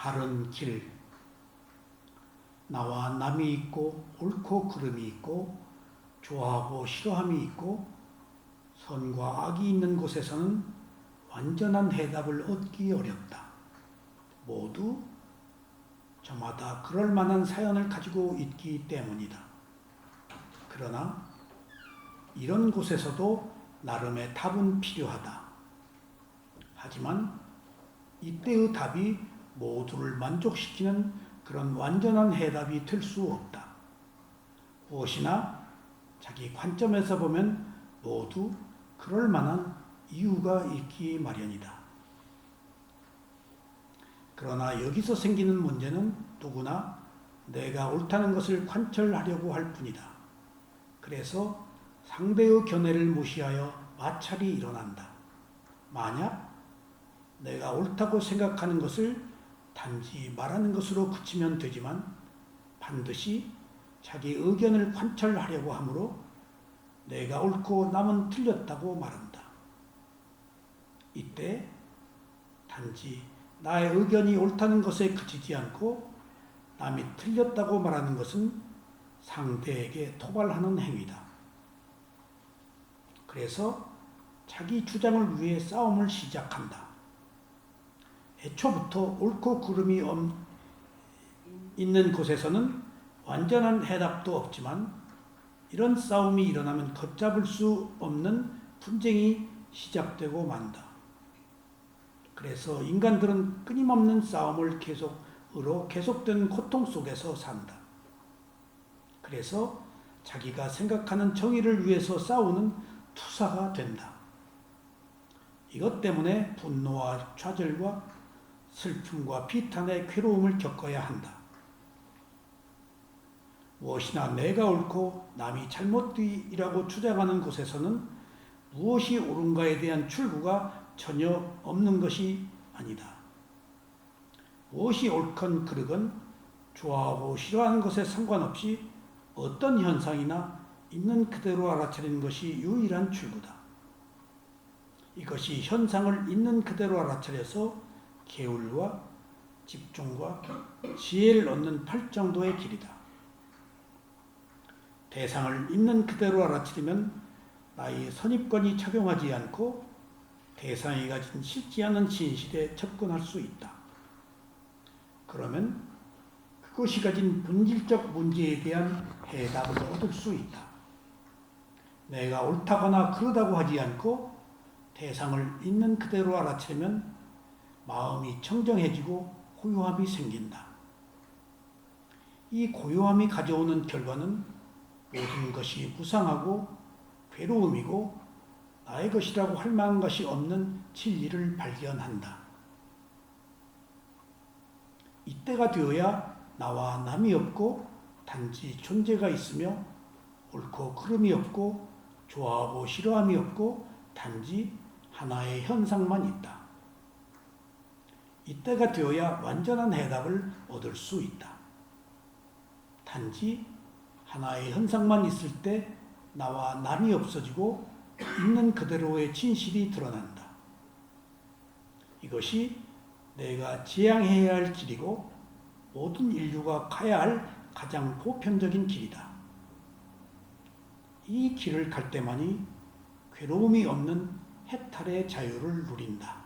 바른 길. 나와 남이 있고 옳고 그름이 있고 좋아하고 싫어함이 있고 선과 악이 있는 곳에서는 완전한 해답을 얻기 어렵다. 모두 저마다 그럴 만한 사연을 가지고 있기 때문이다. 그러나 이런 곳에서도 나름의 답은 필요하다. 하지만 이때의 답이 모두를 만족시키는 그런 완전한 해답이 될 수 없다. 무엇이나 자기 관점에서 보면 모두 그럴 만한 이유가 있기 마련이다. 그러나 여기서 생기는 문제는 누구나 내가 옳다는 것을 관철하려고 할 뿐이다. 그래서 상대의 견해를 무시하여 마찰이 일어난다. 만약 내가 옳다고 생각하는 것을 단지 말하는 것으로 그치면 되지만 반드시 자기 의견을 관철하려고 하므로 내가 옳고 남은 틀렸다고 말한다. 이때 단지 나의 의견이 옳다는 것에 그치지 않고 남이 틀렸다고 말하는 것은 상대에게 토발하는 행위다. 그래서 자기 주장을 위해 싸움을 시작한다. 애초부터 옳고 그름이 있는 곳에서는 완전한 해답도 없지만 이런 싸움이 일어나면 걷잡을 수 없는 분쟁이 시작되고 만다. 그래서 인간들은 끊임없는 싸움을 계속되는 고통 속에서 산다. 그래서 자기가 생각하는 정의를 위해서 싸우는 투사가 된다. 이것 때문에 분노와 좌절과 슬픔과 비탄의 괴로움을 겪어야 한다. 무엇이나 내가 옳고 남이 잘못이라고 주장하는 곳에서는 무엇이 옳은가에 대한 출구가 전혀 없는 것이 아니다. 무엇이 옳건 그르건 좋아하고 싫어하는 것에 상관없이 어떤 현상이나 있는 그대로 알아차리는 것이 유일한 출구다. 이것이 현상을 있는 그대로 알아차려서 계율과 집중과 지혜를 얻는 팔정도의 길이다. 대상을 있는 그대로 알아차리면 나의 선입관이 작용하지 않고 대상이 가진 실지 않은 진실에 접근할 수 있다. 그러면 그것이 가진 본질적 문제에 대한 해답을 얻을 수 있다. 내가 옳다거나 그러다고 하지 않고 대상을 있는 그대로 알아차리면 마음이 청정해지고 고요함이 생긴다. 이 고요함이 가져오는 결과는 모든 것이 무상하고 괴로움이고 나의 것이라고 할 만한 것이 없는 진리를 발견한다. 이때가 되어야 나와 남이 없고 단지 존재가 있으며 옳고 그름이 없고 좋아하고 싫어함이 없고 단지 하나의 현상만 있다. 이때가 되어야 완전한 해답을 얻을 수 있다. 단지 하나의 현상만 있을 때 나와 남이 없어지고 있는 그대로의 진실이 드러난다. 이것이 내가 지향해야 할 길이고 모든 인류가 가야 할 가장 보편적인 길이다. 이 길을 갈 때만이 괴로움이 없는 해탈의 자유를 누린다.